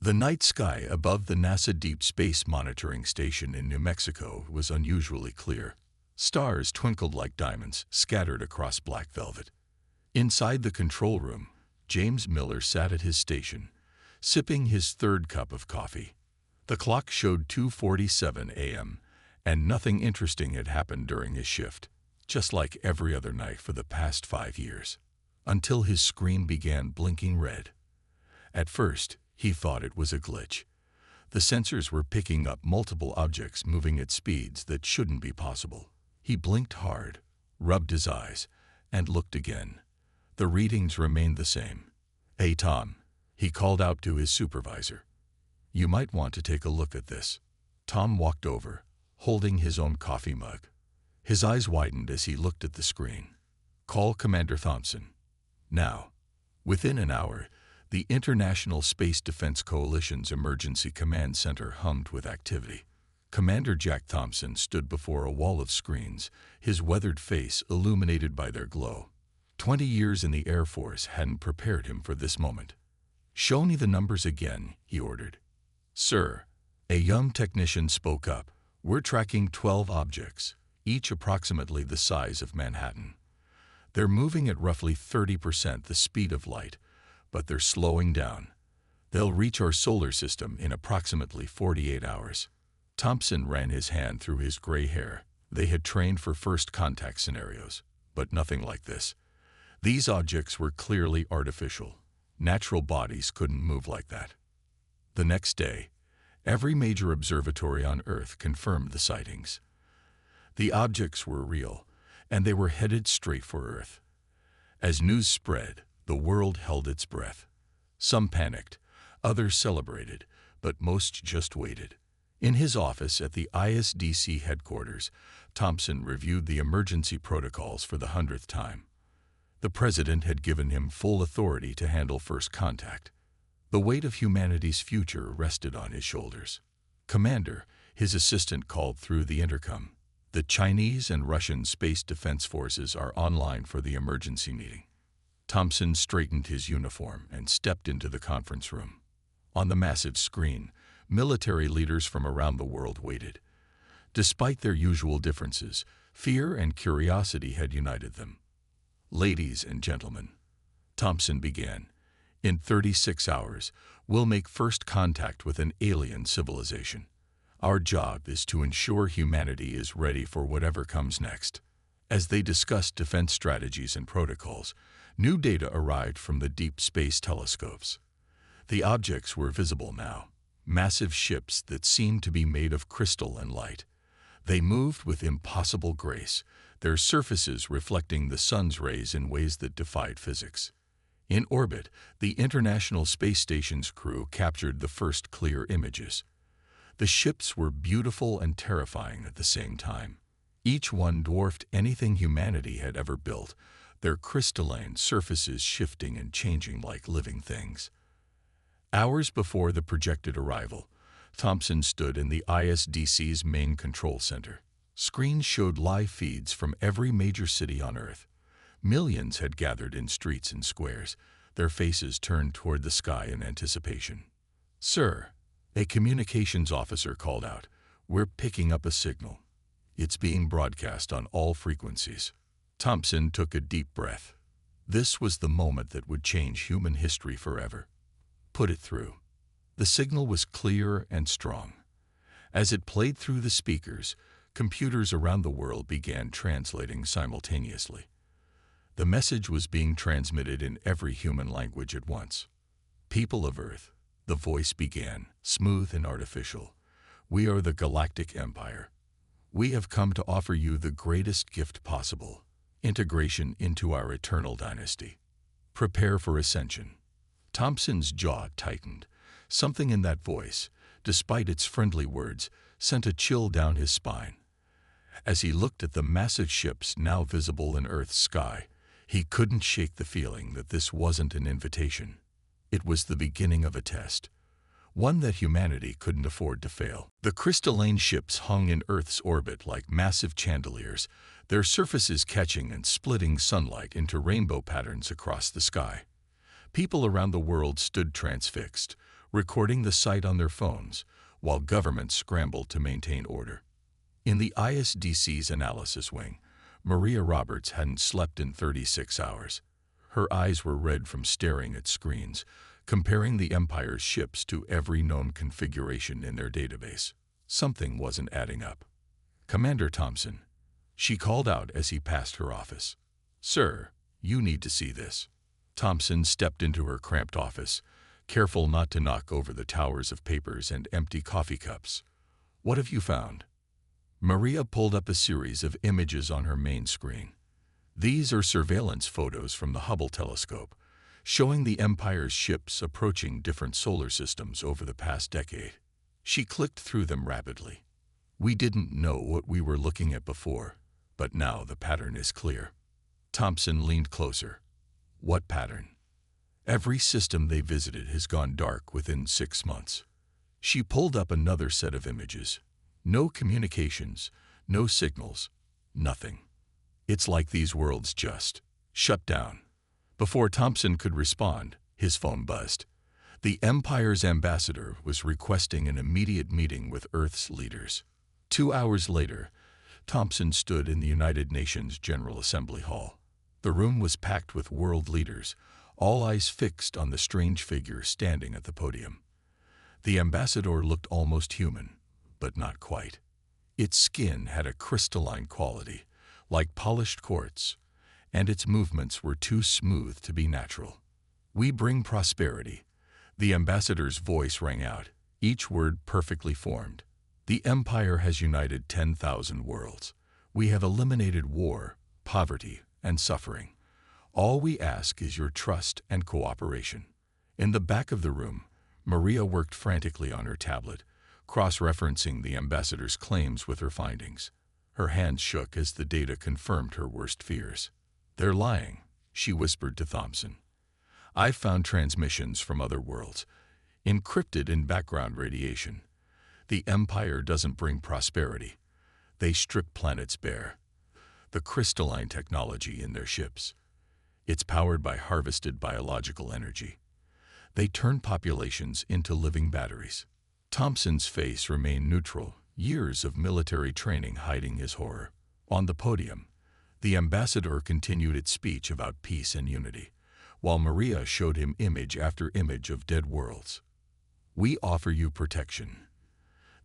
The night sky above the NASA Deep Space Monitoring Station in New Mexico was unusually clear. Stars twinkled like diamonds, scattered across black velvet. Inside the control room, James Miller sat at his station, sipping his third cup of coffee. The clock showed 2:47 a.m., and nothing interesting had happened during his shift, just like every other night for the past 5 years, until his screen began blinking red. At first, he thought it was a glitch. The sensors were picking up multiple objects moving at speeds that shouldn't be possible. He blinked hard, rubbed his eyes, and looked again. The readings remained the same. "Hey, Tom," he called out to his supervisor. "You might want to take a look at this." Tom walked over, holding his own coffee mug. His eyes widened as he looked at the screen. "Call Commander Thompson. Now." Within an hour, the International Space Defense Coalition's Emergency Command Center hummed with activity. Commander Jack Thompson stood before a wall of screens, his weathered face illuminated by their glow. 20 years in the Air Force hadn't prepared him for this moment. "Show me the numbers again," he ordered. "Sir," a young technician spoke up, "we're tracking 12 objects, each approximately the size of Manhattan. They're moving at roughly 30% the speed of light, but they're slowing down. They'll reach our solar system in approximately 48 hours. Thompson ran his hand through his gray hair. They had trained for first contact scenarios, but nothing like this. These objects were clearly artificial. Natural bodies couldn't move like that. The next day, every major observatory on Earth confirmed the sightings. The objects were real, and they were headed straight for Earth. As news spread, the world held its breath. Some panicked, others celebrated, but most just waited. In his office at the ISDC headquarters, Thompson reviewed the emergency protocols for the 100th time. The president had given him full authority to handle first contact. The weight of humanity's future rested on his shoulders. "Commander," his assistant called through the intercom. "The Chinese and Russian Space Defense Forces are online for the emergency meeting." Thompson straightened his uniform and stepped into the conference room. On the massive screen, military leaders from around the world waited. Despite their usual differences, fear and curiosity had united them. "Ladies and gentlemen," Thompson began, "in 36 hours, we'll make first contact with an alien civilization. Our job is to ensure humanity is ready for whatever comes next." As they discussed defense strategies and protocols, new data arrived from the deep space telescopes. The objects were visible now, massive ships that seemed to be made of crystal and light. They moved with impossible grace, their surfaces reflecting the sun's rays in ways that defied physics. In orbit, the International Space Station's crew captured the first clear images. The ships were beautiful and terrifying at the same time. Each one dwarfed anything humanity had ever built, their crystalline surfaces shifting and changing like living things. Hours before the projected arrival, Thompson stood in the ISDC's main control center. Screens showed live feeds from every major city on Earth. Millions had gathered in streets and squares, their faces turned toward the sky in anticipation. "Sir," a communications officer called out, "we're picking up a signal. It's being broadcast on all frequencies." Thompson took a deep breath. This was the moment that would change human history forever. "Put it through." The signal was clear and strong. As it played through the speakers, computers around the world began translating simultaneously. The message was being transmitted in every human language at once. "People of Earth," the voice began, smooth and artificial, "we are the Galactic Empire. We have come to offer you the greatest gift possible, integration into our eternal dynasty. Prepare for ascension." Thompson's jaw tightened. Something in that voice, despite its friendly words, sent a chill down his spine. As he looked at the massive ships now visible in Earth's sky, he couldn't shake the feeling that this wasn't an invitation. It was the beginning of a test, one that humanity couldn't afford to fail. The crystalline ships hung in Earth's orbit like massive chandeliers, their surfaces catching and splitting sunlight into rainbow patterns across the sky. People around the world stood transfixed, recording the site on their phones, while governments scrambled to maintain order. In the ISDC's analysis wing, Maria Roberts hadn't slept in 36 hours. Her eyes were red from staring at screens, comparing the Empire's ships to every known configuration in their database. Something wasn't adding up. "Commander Thompson," she called out as he passed her office. "Sir, you need to see this." Thompson stepped into her cramped office, careful not to knock over the towers of papers and empty coffee cups. "What have you found?" Maria pulled up a series of images on her main screen. These are surveillance photos from the Hubble telescope, showing the Empire's ships approaching different solar systems over the past decade. She clicked through them rapidly. "We didn't know what we were looking at before, but now the pattern is clear." Thompson leaned closer. "What pattern?" "Every system they visited has gone dark within 6 months." She pulled up another set of images. No communications, no signals, nothing. "It's like these worlds just shut down." Before Thompson could respond, his phone buzzed. The Empire's ambassador was requesting an immediate meeting with Earth's leaders. 2 hours later, Thompson stood in the United Nations General Assembly Hall. The room was packed with world leaders, all eyes fixed on the strange figure standing at the podium. The ambassador looked almost human, but not quite. Its skin had a crystalline quality, like polished quartz, and its movements were too smooth to be natural. "We bring prosperity." The ambassador's voice rang out, each word perfectly formed. "The Empire has united 10,000 worlds. We have eliminated war, poverty, and suffering. All we ask is your trust and cooperation." In the back of the room, Maria worked frantically on her tablet, cross-referencing the ambassador's claims with her findings. Her hands shook as the data confirmed her worst fears. "They're lying," she whispered to Thompson. "I've found transmissions from other worlds, encrypted in background radiation. The Empire doesn't bring prosperity. They strip planets bare. The crystalline technology in their ships. It's powered by harvested biological energy. They turn populations into living batteries." Thompson's face remained neutral, years of military training hiding his horror. On the podium, the ambassador continued its speech about peace and unity, while Maria showed him image after image of dead worlds. "We offer you protection,"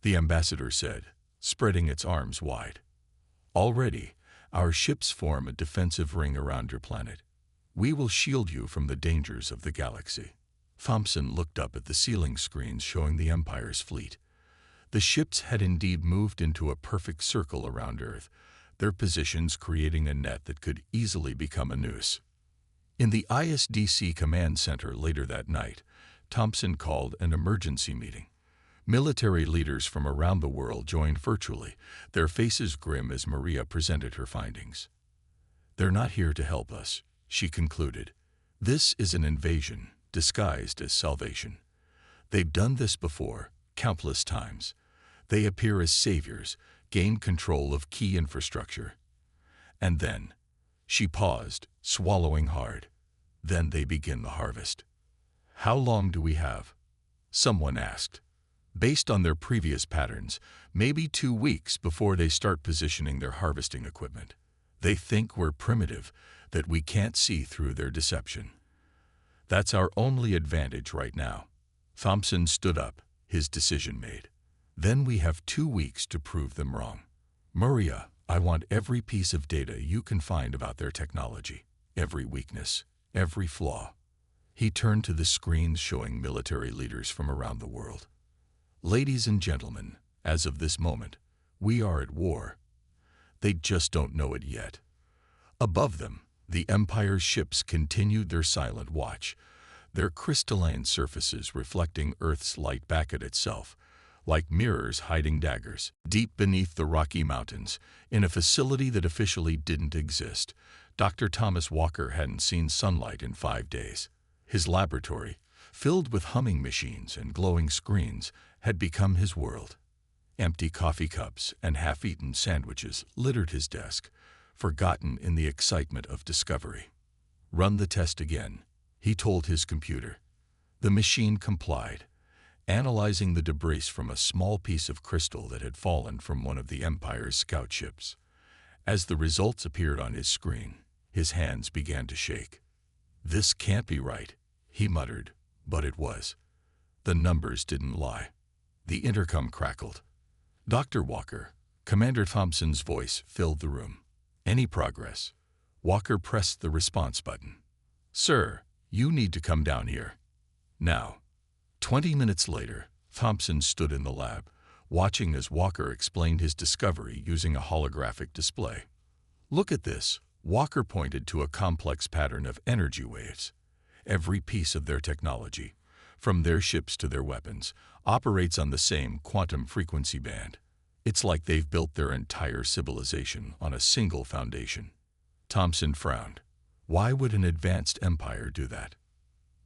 the ambassador said, spreading its arms wide. "Already, our ships form a defensive ring around your planet. We will shield you from the dangers of the galaxy." Thompson looked up at the ceiling screens showing the Empire's fleet. The ships had indeed moved into a perfect circle around Earth, their positions creating a net that could easily become a noose. In the ISDC command center later that night, Thompson called an emergency meeting. Military leaders from around the world joined virtually, their faces grim as Maria presented her findings. "They're not here to help us," she concluded. "This is an invasion, disguised as salvation. They've done this before, countless times. They appear as saviors, gain control of key infrastructure. And then," she paused, swallowing hard, "then they begin the harvest." "How long do we have?" someone asked. "Based on their previous patterns, maybe 2 weeks before they start positioning their harvesting equipment. They think we're primitive, that we can't see through their deception. That's our only advantage right now." Thompson stood up, his decision made. "Then we have 2 weeks to prove them wrong. Maria, I want every piece of data you can find about their technology, every weakness, every flaw." He turned to the screens showing military leaders from around the world. "Ladies and gentlemen, as of this moment, we are at war. They just don't know it yet." Above them, the Empire's ships continued their silent watch, their crystalline surfaces reflecting Earth's light back at itself, like mirrors hiding daggers. Deep beneath the Rocky Mountains, in a facility that officially didn't exist, Dr. Thomas Walker hadn't seen sunlight in 5 days. His laboratory, filled with humming machines and glowing screens, had become his world. Empty coffee cups and half-eaten sandwiches littered his desk, forgotten in the excitement of discovery. "Run the test again," he told his computer. The machine complied, analyzing the debris from a small piece of crystal that had fallen from one of the Empire's scout ships. As the results appeared on his screen, his hands began to shake. "This can't be right," he muttered, but it was. The numbers didn't lie. The intercom crackled. "Dr. Walker," Commander Thompson's voice filled the room. "Any progress?" Walker pressed the response button. "Sir, you need to come down here. Now." 20 minutes later, Thompson stood in the lab, watching as Walker explained his discovery using a holographic display. "Look at this." Walker pointed to a complex pattern of energy waves. "Every piece of their technology, from their ships to their weapons, operates on the same quantum frequency band. It's like they've built their entire civilization on a single foundation." Thompson frowned. "Why would an advanced empire do that?"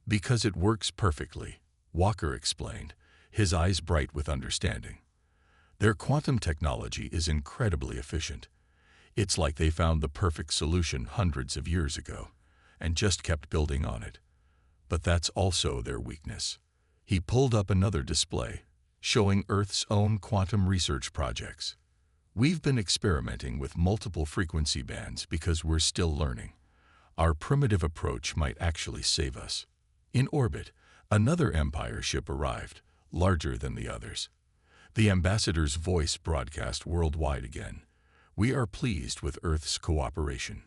"Because it works perfectly," Walker explained, his eyes bright with understanding. "Their quantum technology is incredibly efficient. It's like they found the perfect solution hundreds of years ago and just kept building on it. But that's also their weakness." He pulled up another display, showing Earth's own quantum research projects. "We've been experimenting with multiple frequency bands because we're still learning. Our primitive approach might actually save us." In orbit, another Empire ship arrived, larger than the others. The ambassador's voice broadcast worldwide again. "We are pleased with Earth's cooperation.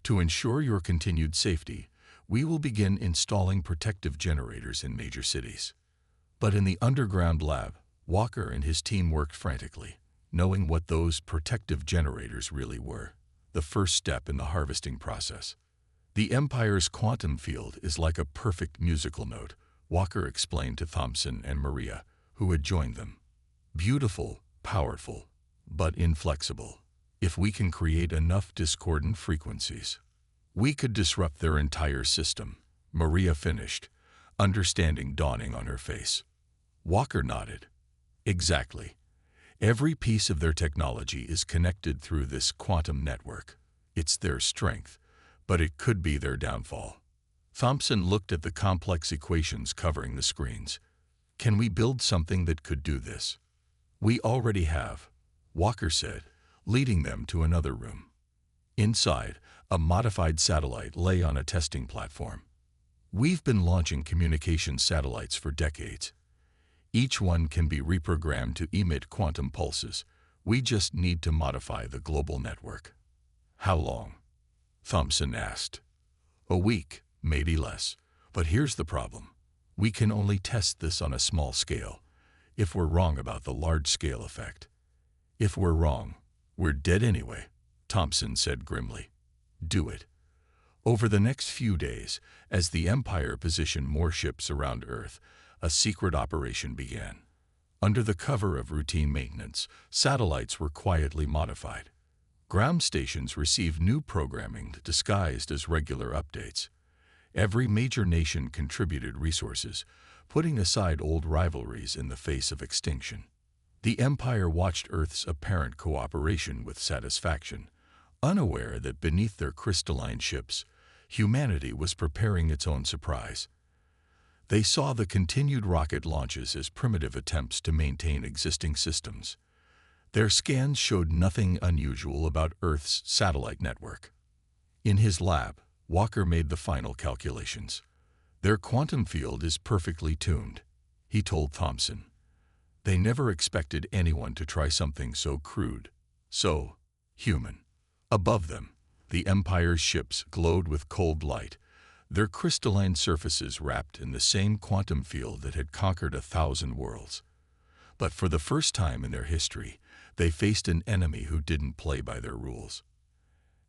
To ensure your continued safety, we will begin installing protective generators in major cities." But in the underground lab, Walker and his team worked frantically, knowing what those protective generators really were, the first step in the harvesting process. "The Empire's quantum field is like a perfect musical note," Walker explained to Thompson and Maria, who had joined them. "Beautiful, powerful, but inflexible. If we can create enough discordant frequencies, we could disrupt their entire system," Maria finished, understanding dawning on her face. Walker nodded. "Exactly. Every piece of their technology is connected through this quantum network. It's their strength, but it could be their downfall." Thompson looked at the complex equations covering the screens. "Can we build something that could do this?" "We already have," Walker said, leading them to another room. Inside, a modified satellite lay on a testing platform. "We've been launching communication satellites for decades. Each one can be reprogrammed to emit quantum pulses. We just need to modify the global network." "How long?" Thompson asked. "A week, maybe less. But here's the problem. We can only test this on a small scale. If we're wrong about the large-scale effect." "If we're wrong, we're dead anyway," Thompson said grimly. "Do it." Over the next few days, as the Empire positioned more ships around Earth, a secret operation began. Under the cover of routine maintenance, satellites were quietly modified. Ground stations received new programming disguised as regular updates. Every major nation contributed resources, putting aside old rivalries in the face of extinction. The Empire watched Earth's apparent cooperation with satisfaction, unaware that beneath their crystalline ships, humanity was preparing its own surprise. They saw the continued rocket launches as primitive attempts to maintain existing systems. Their scans showed nothing unusual about Earth's satellite network. In his lab, Walker made the final calculations. "Their quantum field is perfectly tuned," he told Thompson. "They never expected anyone to try something so crude, so human." Above them, the Empire's ships glowed with cold light, their crystalline surfaces wrapped in the same quantum field that had conquered 1,000 worlds. But for the first time in their history, they faced an enemy who didn't play by their rules.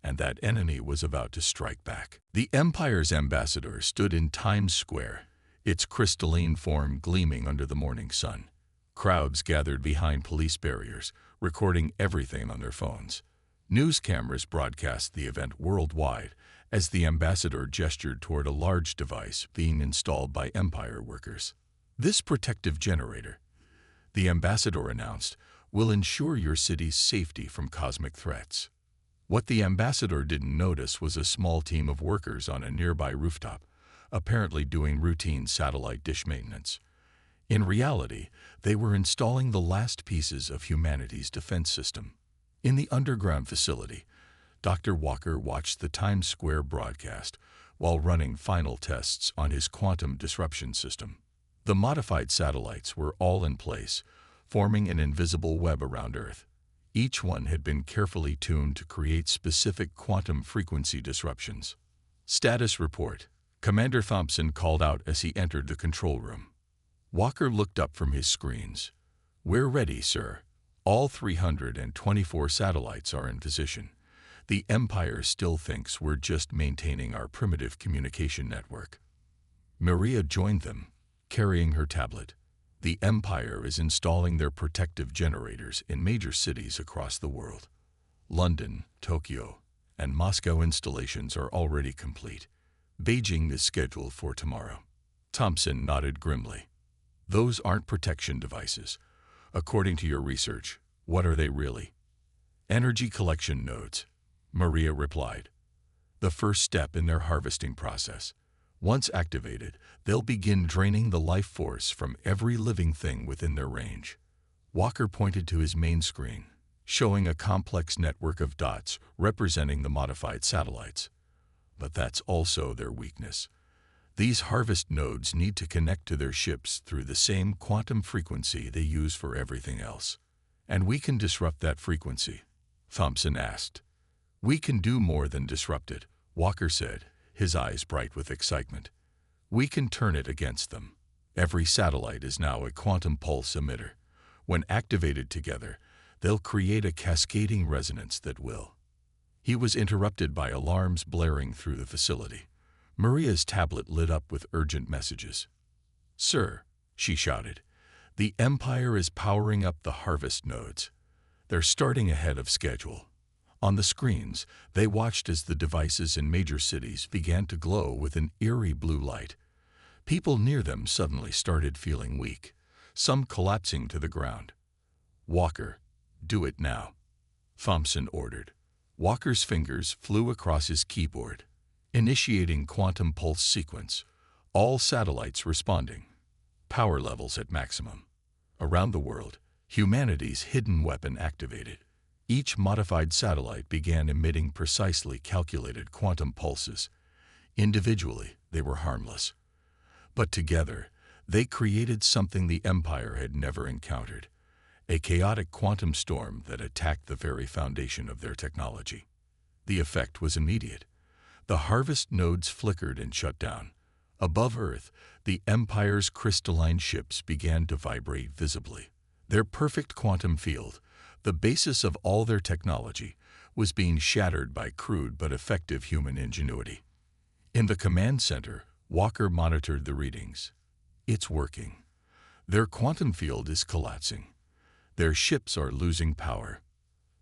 And that enemy was about to strike back. The Empire's ambassador stood in Times Square, its crystalline form gleaming under the morning sun. Crowds gathered behind police barriers, recording everything on their phones. News cameras broadcast the event worldwide as the ambassador gestured toward a large device being installed by Empire workers. "This protective generator," the ambassador announced, "will ensure your city's safety from cosmic threats." What the ambassador didn't notice was a small team of workers on a nearby rooftop, apparently doing routine satellite dish maintenance. In reality, they were installing the last pieces of humanity's defense system. In the underground facility, Dr. Walker watched the Times Square broadcast while running final tests on his quantum disruption system. The modified satellites were all in place, forming an invisible web around Earth. Each one had been carefully tuned to create specific quantum frequency disruptions. Status report. Commander Thompson called out as he entered the control room. Walker looked up from his screens. "We're ready, sir. All 324 satellites are in position. The Empire still thinks we're just maintaining our primitive communication network." Maria joined them, carrying her tablet. The Empire is installing their protective generators in major cities across the world. London, Tokyo, and Moscow installations are already complete. Beijing is scheduled for tomorrow. Thompson nodded grimly. "Those aren't protection devices. According to your research, what are they really?" "Energy collection nodes," Maria replied. "The first step in their harvesting process. Once activated, they'll begin draining the life force from every living thing within their range." Walker pointed to his main screen, showing a complex network of dots representing the modified satellites. But that's also their weakness. These harvest nodes need to connect to their ships through the same quantum frequency they use for everything else. "And we can disrupt that frequency?" Thompson asked. "We can do more than disrupt it," Walker said, his eyes bright with excitement. "We can turn it against them. Every satellite is now a quantum pulse emitter. When activated together, they'll create a cascading resonance that will." He was interrupted by alarms blaring through the facility. Maria's tablet lit up with urgent messages. "Sir," she shouted, "the Empire is powering up the harvest nodes. They're starting ahead of schedule." On the screens, they watched as the devices in major cities began to glow with an eerie blue light. People near them suddenly started feeling weak, some collapsing to the ground. "Walker, do it now," Thompson ordered. Walker's fingers flew across his keyboard, initiating quantum pulse sequence. All satellites responding. Power levels at maximum. Around the world, humanity's hidden weapon activated. Each modified satellite began emitting precisely calculated quantum pulses. Individually, they were harmless. But together, they created something the Empire had never encountered, a chaotic quantum storm that attacked the very foundation of their technology. The effect was immediate. The harvest nodes flickered and shut down. Above Earth, the Empire's crystalline ships began to vibrate visibly. Their perfect quantum field, the basis of all their technology, was being shattered by crude but effective human ingenuity. In the command center, Walker monitored the readings. "It's working. Their quantum field is collapsing. Their ships are losing power."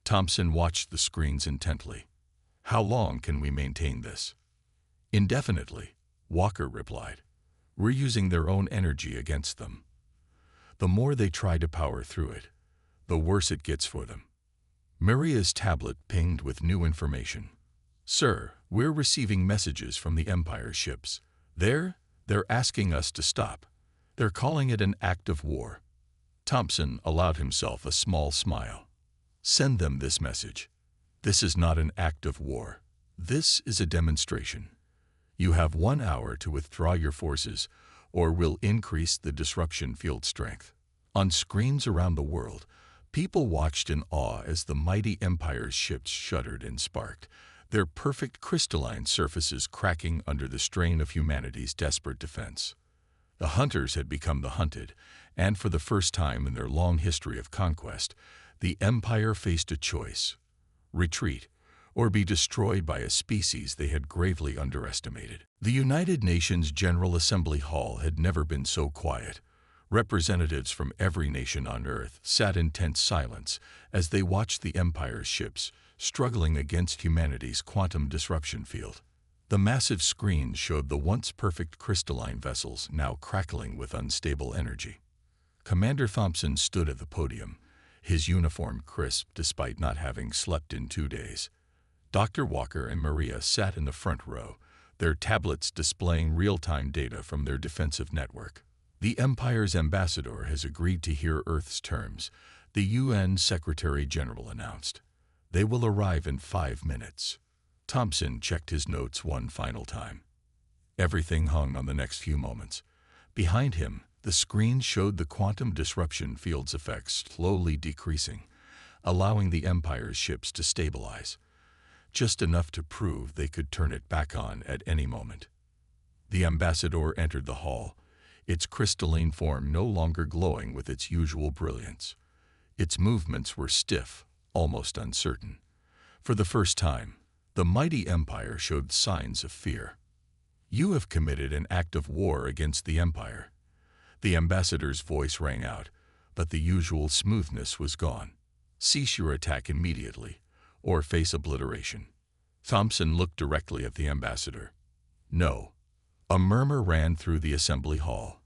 Thompson watched the screens intently. "How long can we maintain this?" "Indefinitely," Walker replied. "We're using their own energy against them. The more they try to power through it, the worse it gets for them." Maria's tablet pinged with new information. "Sir, we're receiving messages from the Empire's ships. They're asking us to stop. They're calling it an act of war." Thompson allowed himself a small smile. "Send them this message. This is not an act of war. This is a demonstration. You have 1 hour to withdraw your forces, or we'll increase the disruption field strength." On screens around the world, people watched in awe as the mighty Empire's ships shuddered and sparked, their perfect crystalline surfaces cracking under the strain of humanity's desperate defense. The hunters had become the hunted, and for the first time in their long history of conquest, the Empire faced a choice: retreat, or be destroyed by a species they had gravely underestimated. The United Nations General Assembly Hall had never been so quiet. Representatives from every nation on Earth sat in tense silence as they watched the Empire's ships struggling against humanity's quantum disruption field. The massive screens showed the once perfect crystalline vessels now crackling with unstable energy. Commander Thompson stood at the podium, his uniform crisp despite not having slept in 2 days. Dr. Walker and Maria sat in the front row, their tablets displaying real-time data from their defensive network. The Empire's ambassador has agreed to hear Earth's terms, the UN Secretary-General announced. They will arrive in 5 minutes. Thompson checked his notes one final time. Everything hung on the next few moments. Behind him, the screen showed the quantum disruption field's effects slowly decreasing, allowing the Empire's ships to stabilize, just enough to prove they could turn it back on at any moment. The ambassador entered the hall, its crystalline form no longer glowing with its usual brilliance. Its movements were stiff, almost uncertain. For the first time, the mighty Empire showed signs of fear. "You have committed an act of war against the Empire." The ambassador's voice rang out, but the usual smoothness was gone. "Cease your attack immediately, or face obliteration." Thompson looked directly at the ambassador. "No." A murmur ran through the assembly hall.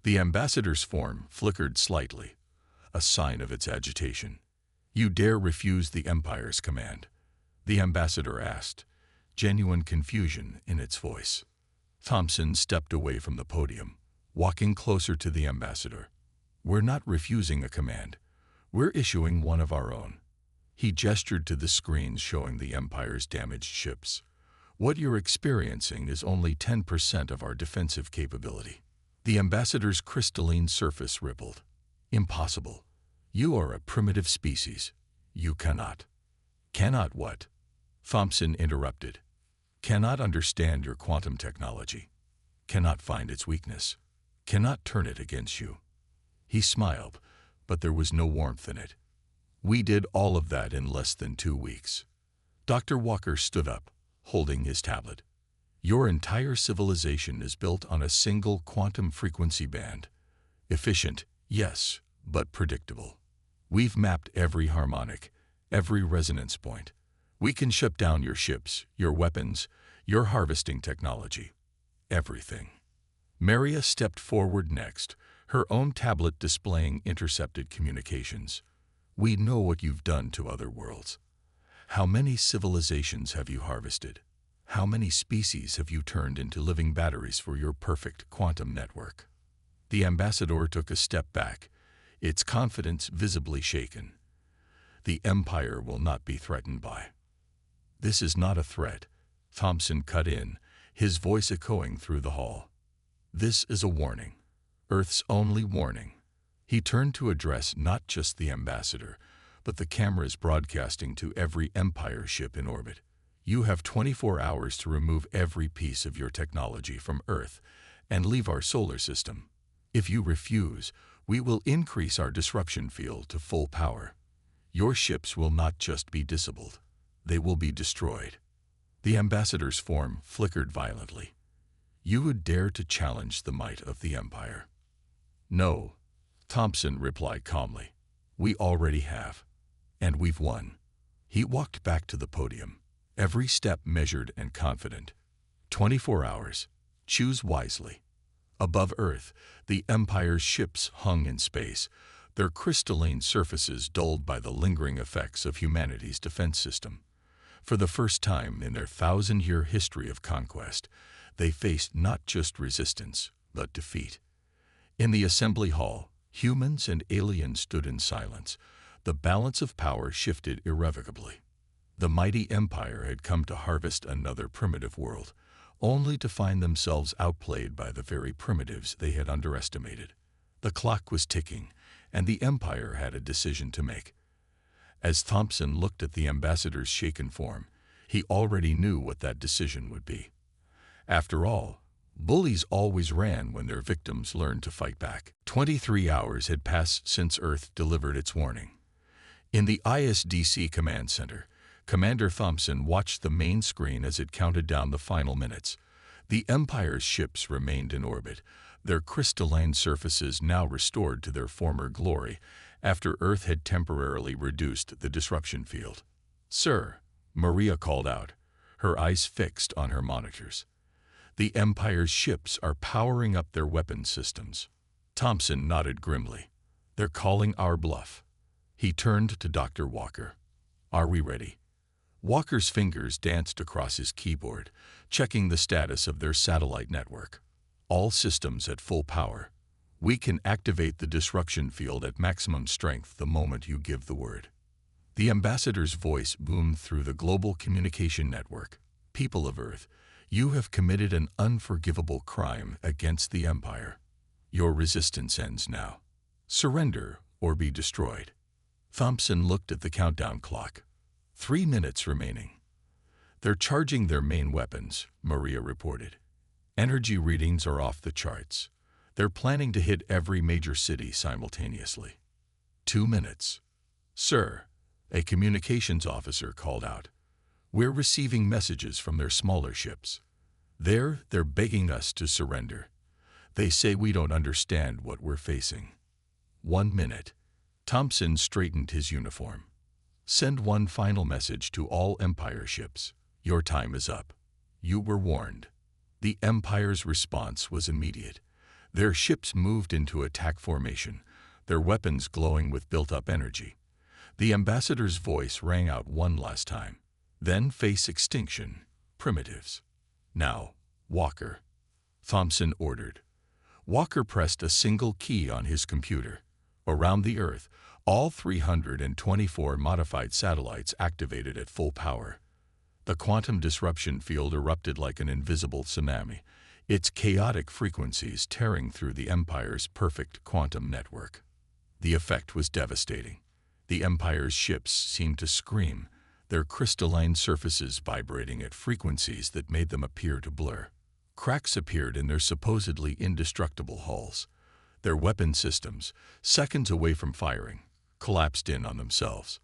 The ambassador's form flickered slightly, a sign of its agitation. "You dare refuse the Empire's command?" the ambassador asked, genuine confusion in its voice. Thompson stepped away from the podium, walking closer to the ambassador. "We're not refusing a command. We're issuing one of our own." He gestured to the screens showing the Empire's damaged ships. "What you're experiencing is only 10% of our defensive capability." The ambassador's crystalline surface rippled. "Impossible. You are a primitive species. You cannot." "Cannot what?" Thompson interrupted. "Cannot understand your quantum technology. Cannot find its weakness. Cannot turn it against you." He smiled, but there was no warmth in it. "We did all of that in less than 2 weeks." Dr. Walker stood up, holding his tablet. "Your entire civilization is built on a single quantum frequency band. Efficient, yes, but predictable. We've mapped every harmonic, every resonance point. We can shut down your ships, your weapons, your harvesting technology. Everything." Maria stepped forward next, her own tablet displaying intercepted communications. "We know what you've done to other worlds. How many civilizations have you harvested? How many species have you turned into living batteries for your perfect quantum network?" The ambassador took a step back, its confidence visibly shaken. "The Empire will not be threatened by." "This is not a threat," Thompson cut in, his voice echoing through the hall. "This is a warning. Earth's only warning." He turned to address not just the ambassador, but the cameras broadcasting to every Empire ship in orbit. "You have 24 hours to remove every piece of your technology from Earth and leave our solar system. If you refuse, we will increase our disruption field to full power. Your ships will not just be disabled, they will be destroyed." The ambassador's form flickered violently. "You would dare to challenge the might of the Empire?" "No," Thompson replied calmly. "We already have. And we've won." He walked back to the podium, every step measured and confident. 24 hours. Choose wisely." Above Earth, the Empire's ships hung in space, their crystalline surfaces dulled by the lingering effects of humanity's defense system. For the first time in their 1,000-year history of conquest, they faced not just resistance, but defeat. In the assembly hall, humans and aliens stood in silence. The balance of power shifted irrevocably. The mighty Empire had come to harvest another primitive world, only to find themselves outplayed by the very primitives they had underestimated. The clock was ticking, and the Empire had a decision to make. As Thompson looked at the ambassador's shaken form, he already knew what that decision would be. After all, bullies always ran when their victims learned to fight back. 23 hours had passed since Earth delivered its warning. In the ISDC command center, Commander Thompson watched the main screen as it counted down the final minutes. The Empire's ships remained in orbit, their crystalline surfaces now restored to their former glory after Earth had temporarily reduced the disruption field. "Sir," Maria called out, her eyes fixed on her monitors. "The Empire's ships are powering up their weapon systems." Thompson nodded grimly. "They're calling our bluff." He turned to Dr. Walker. "Are we ready?" Walker's fingers danced across his keyboard, checking the status of their satellite network. "All systems at full power. We can activate the disruption field at maximum strength the moment you give the word. The ambassador's voice boomed through the global communication network. People of Earth, you have committed an unforgivable crime against the Empire. Your resistance ends now. Surrender or be destroyed. Thompson looked at the countdown clock. 3 minutes remaining. They're charging their main weapons, Maria reported. Energy readings are off the charts. They're planning to hit every major city simultaneously. 2 minutes. Sir, a communications officer called out. We're receiving messages from their smaller ships. They're begging us to surrender. They say we don't understand what we're facing. 1 minute. Thompson straightened his uniform. Send one final message to all Empire ships. Your time is up. You were warned. The Empire's response was immediate. Their ships moved into attack formation, their weapons glowing with built-up energy. The ambassador's voice rang out one last time. Then face extinction, primitives. Now, Walker. Thompson ordered. Walker pressed a single key on his computer. Around the Earth, all 324 modified satellites activated at full power. The quantum disruption field erupted like an invisible tsunami, its chaotic frequencies tearing through the Empire's perfect quantum network. The effect was devastating. The Empire's ships seemed to scream, their crystalline surfaces vibrating at frequencies that made them appear to blur. Cracks appeared in their supposedly indestructible hulls. Their weapon systems, seconds away from firing, collapsed in on themselves.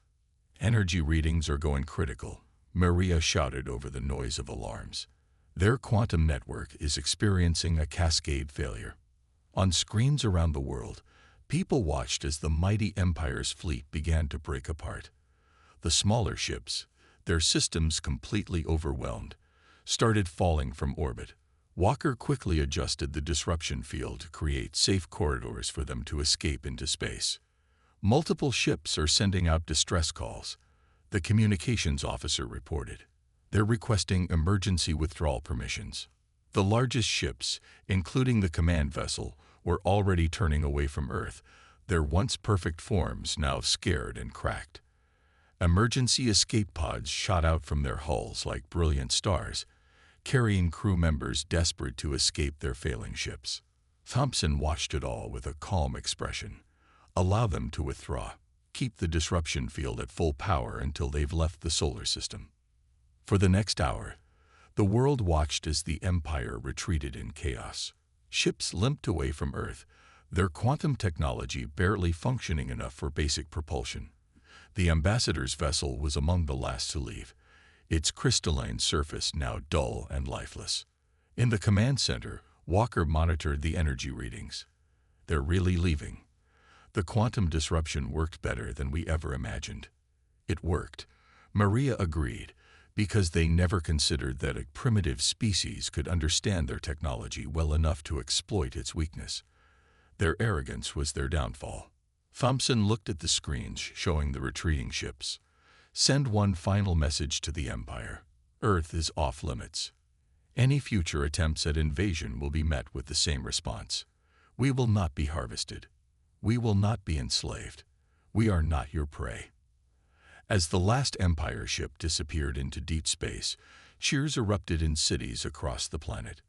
Energy readings are going critical, Maria shouted over the noise of alarms. Their quantum network is experiencing a cascade failure. On screens around the world, people watched as the mighty Empire's fleet began to break apart. The smaller ships, their systems completely overwhelmed, started falling from orbit. Walker quickly adjusted the disruption field to create safe corridors for them to escape into space. Multiple ships are sending out distress calls, the communications officer reported. They're requesting emergency withdrawal permissions. The largest ships, including the command vessel, were already turning away from Earth, their once perfect forms now scared and cracked. Emergency escape pods shot out from their hulls like brilliant stars, carrying crew members desperate to escape their failing ships. Thompson watched it all with a calm expression. Allow them to withdraw. Keep the disruption field at full power until they've left the solar system. For the next hour, the world watched as the Empire retreated in chaos. Ships limped away from Earth, their quantum technology barely functioning enough for basic propulsion. The ambassador's vessel was among the last to leave, its crystalline surface now dull and lifeless. In the command center, Walker monitored the energy readings. They're really leaving. The quantum disruption worked better than we ever imagined. It worked, Maria agreed, because they never considered that a primitive species could understand their technology well enough to exploit its weakness. Their arrogance was their downfall. Thompson looked at the screens showing the retreating ships. Send one final message to the Empire. Earth is off limits. Any future attempts at invasion will be met with the same response. We will not be harvested. We will not be enslaved. We are not your prey. As the last Empire ship disappeared into deep space, cheers erupted in cities across the planet.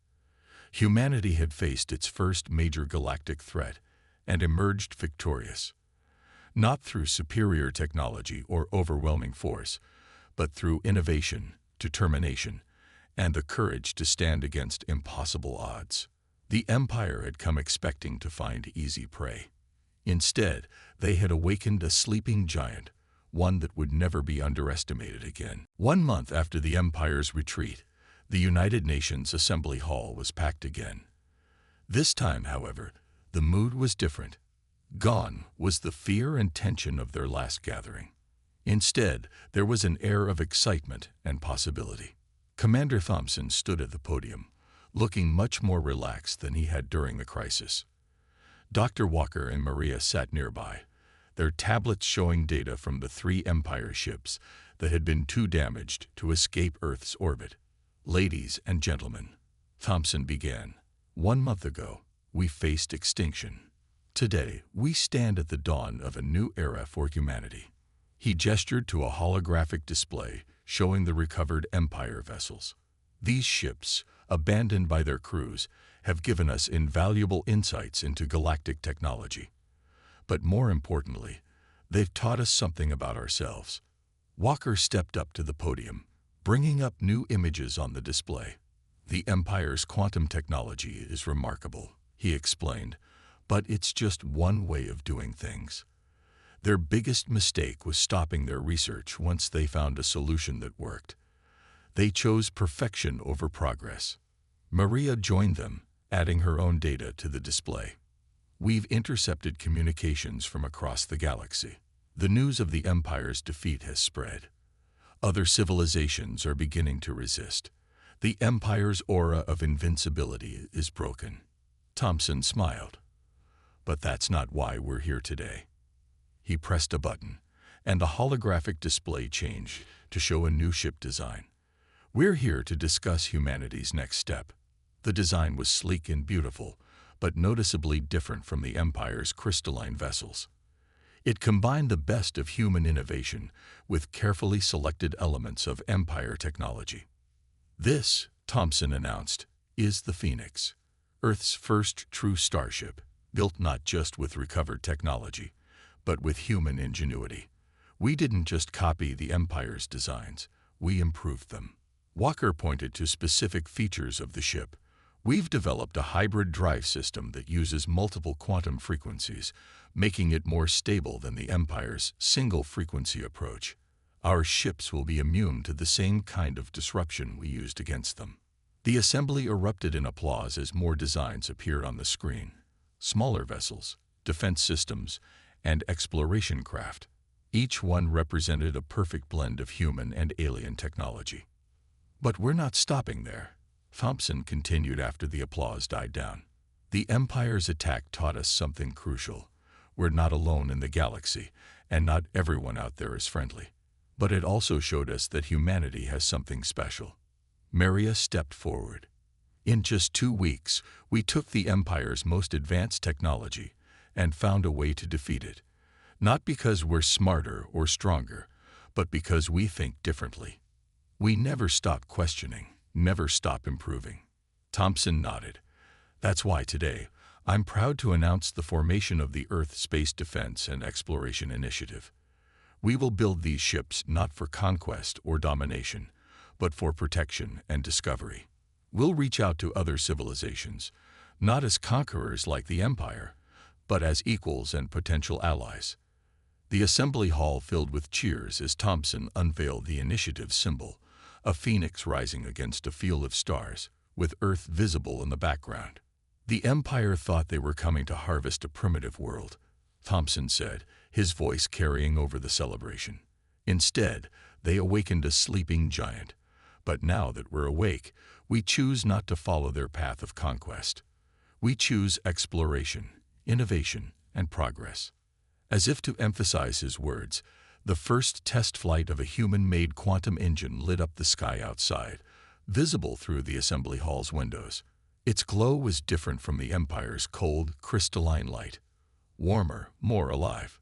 Humanity had faced its first major galactic threat and emerged victorious. Not through superior technology or overwhelming force, but through innovation, determination, and the courage to stand against impossible odds. The Empire had come expecting to find easy prey. Instead, they had awakened a sleeping giant, one that would never be underestimated again. 1 month after the Empire's retreat, the United Nations Assembly Hall was packed again. This time, however, the mood was different. Gone was the fear and tension of their last gathering. Instead, there was an air of excitement and possibility. Commander Thompson stood at the podium, looking much more relaxed than he had during the crisis. Dr. Walker and Maria sat nearby, their tablets showing data from the 3 Empire ships that had been too damaged to escape Earth's orbit. Ladies and gentlemen, Thompson began. 1 month ago, we faced extinction. Today, we stand at the dawn of a new era for humanity. He gestured to a holographic display showing the recovered Empire vessels. These ships, abandoned by their crews, have given us invaluable insights into galactic technology. But more importantly, they've taught us something about ourselves. Walker stepped up to the podium, bringing up new images on the display. The Empire's quantum technology is remarkable, he explained, but it's just one way of doing things. Their biggest mistake was stopping their research once they found a solution that worked. They chose perfection over progress. Maria joined them, adding her own data to the display. We've intercepted communications from across the galaxy. The news of the Empire's defeat has spread. Other civilizations are beginning to resist. The Empire's aura of invincibility is broken. Thompson smiled. But that's not why we're here today. He pressed a button, and the holographic display changed to show a new ship design. We're here to discuss humanity's next step. The design was sleek and beautiful, but noticeably different from the Empire's crystalline vessels. It combined the best of human innovation with carefully selected elements of Empire technology. This, Thompson announced, is the Phoenix, Earth's first true starship, built not just with recovered technology, but with human ingenuity. We didn't just copy the Empire's designs, we improved them. Walker pointed to specific features of the ship. We've developed a hybrid drive system that uses multiple quantum frequencies, making it more stable than the Empire's single-frequency approach. Our ships will be immune to the same kind of disruption we used against them. The assembly erupted in applause as more designs appeared on the screen. Smaller vessels, defense systems, and exploration craft. Each one represented a perfect blend of human and alien technology. But we're not stopping there. Thompson continued after the applause died down. The Empire's attack taught us something crucial. We're not alone in the galaxy, and not everyone out there is friendly. But it also showed us that humanity has something special. Maria stepped forward. In just 2 weeks, we took the Empire's most advanced technology and found a way to defeat it. Not because we're smarter or stronger, but because we think differently. We never stop questioning, never stop improving. Thompson nodded. That's why today, I'm proud to announce the formation of the Earth Space Defense and Exploration Initiative. We will build these ships not for conquest or domination, but for protection and discovery. We'll reach out to other civilizations, not as conquerors like the Empire, but as equals and potential allies. The assembly hall filled with cheers as Thompson unveiled the initiative's symbol, a phoenix rising against a field of stars, with Earth visible in the background. The Empire thought they were coming to harvest a primitive world, Thompson said, his voice carrying over the celebration. Instead, they awakened a sleeping giant. But now that we're awake, we choose not to follow their path of conquest. We choose exploration, innovation, and progress. As if to emphasize his words, the first test flight of a human-made quantum engine lit up the sky outside, visible through the assembly hall's windows. Its glow was different from the Empire's cold, crystalline light. Warmer, more alive.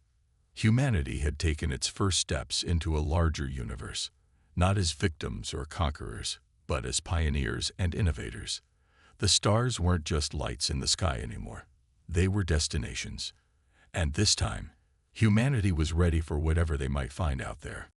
Humanity had taken its first steps into a larger universe, not as victims or conquerors, but as pioneers and innovators. The stars weren't just lights in the sky anymore. They were destinations. And this time, humanity was ready for whatever they might find out there.